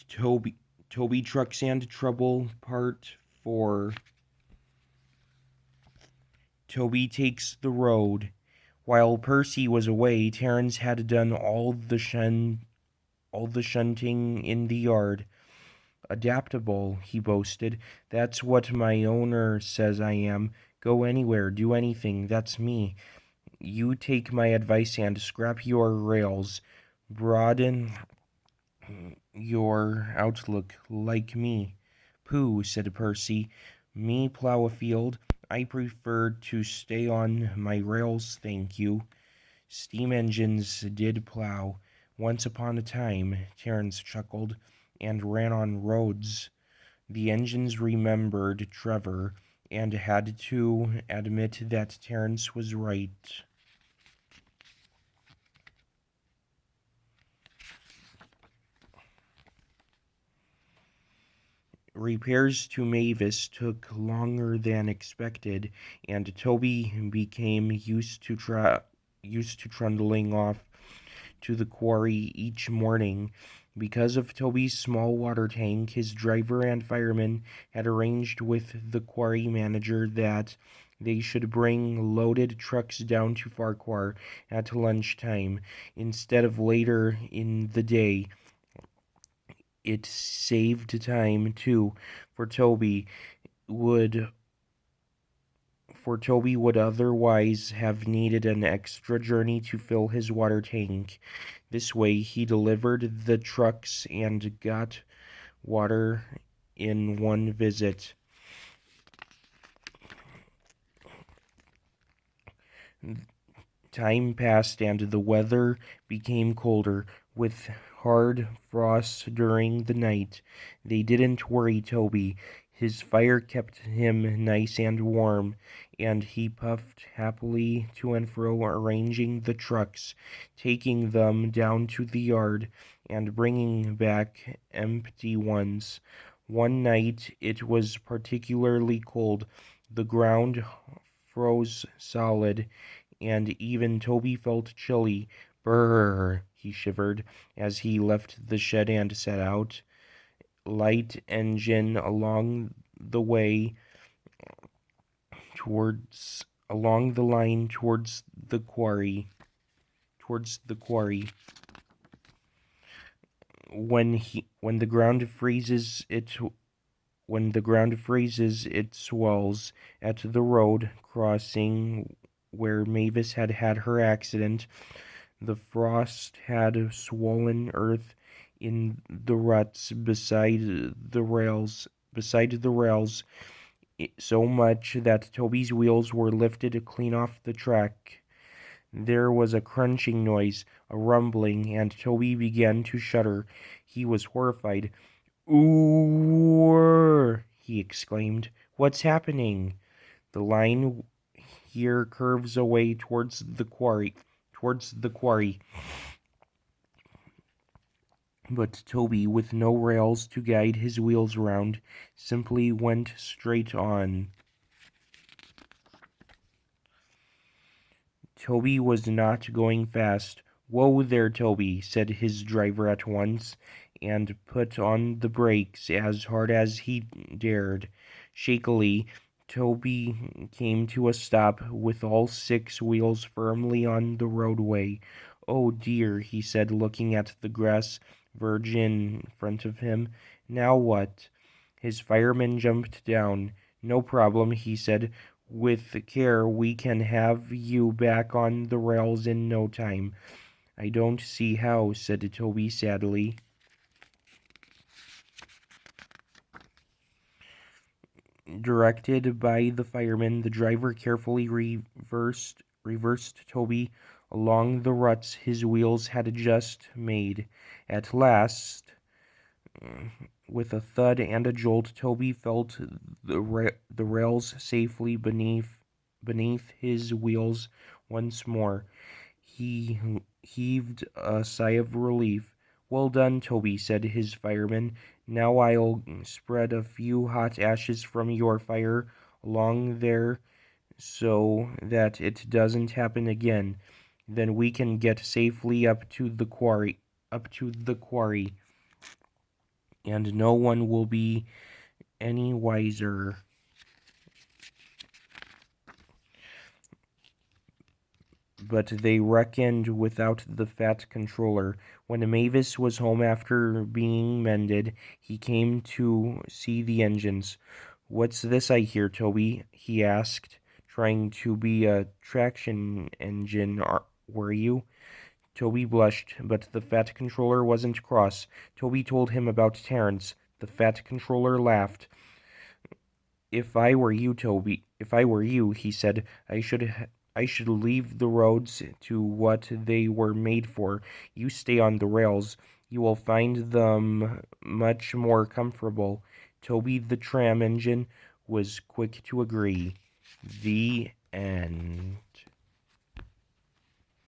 Toby Toby Trucks and Trouble Part 4. Toby takes the road. While Percy was away, Terence had done all the shunting in the yard. Adaptable, he boasted. That's what my owner says I am. Go anywhere, do anything, that's me. You take my advice and scrap your rails. Broaden your outlook like me. Pooh, said Percy. Me plow a field. I prefer to stay on my rails, thank you. Steam engines did plow. Once upon a time, Terence chuckled, and ran on roads. The engines remembered Trevor, and had to admit that Terence was right. Repairs to Mavis took longer than expected, and Toby became used to trundling off to the quarry each morning. Because of Toby's small water tank, his driver and fireman had arranged with the quarry manager that they should bring loaded trucks down to Farquhar at lunchtime instead of later in the day. It saved time too, for would Toby would otherwise have needed an extra journey to fill his water tank. This way he delivered the trucks and got water in one visit. Time passed and the weather became colder, with hard frosts during the night. They didn't worry Toby. His fire kept him nice and warm, and he puffed happily to and fro, arranging the trucks, taking them down to the yard, and bringing back empty ones. One night it was particularly cold. The ground froze solid, and even Toby felt chilly. Brrr, he shivered as he left the shed and set out. Light engine along the line towards the quarry. When the ground freezes, it swells. At the road crossing where Mavis had had her accident, the frost had swollen earth in the ruts beside the rails, so much that Toby's wheels were lifted clean off the track. There was a crunching noise, a rumbling, and Toby began to shudder. He was horrified. "Ooh!" he exclaimed. "What's happening?" "The line here curves away towards the quarry. But Toby, with no rails to guide his wheels round, simply went straight on. Toby was not going fast. "Whoa there, Toby," said his driver at once, and put on the brakes as hard as he dared. Shakily, Toby came to a stop with all six wheels firmly on the roadway. "Oh dear," he said, looking at the grass verge in front of him. "Now what?" His fireman jumped down. "No problem," he said. "With care we can have you back on the rails in no time." "I don't see how," said Toby sadly. Directed by the fireman, the driver carefully reversed Toby along the ruts his wheels had just made. At last, with a thud and a jolt, Toby felt the rails safely beneath his wheels once more. He heaved a sigh of relief. "Well done, Toby," said his fireman. "Now I'll spread a few hot ashes from your fire along there so that it doesn't happen again. Then we can get safely up to the quarry. and no one will be any wiser. But they reckoned without the fat controller. When Mavis was home after being mended, he came to see the engines. "What's this I hear, Toby?" he asked, trying to be a traction engine. Were you? Toby blushed, but the fat controller wasn't cross. Toby told him about Terence. The fat controller laughed. If I were you, Toby, if I were you, he said, I should leave the roads to what they were made for. You stay on the rails. You will find them much more comfortable. Toby the tram engine was quick to agree. The end.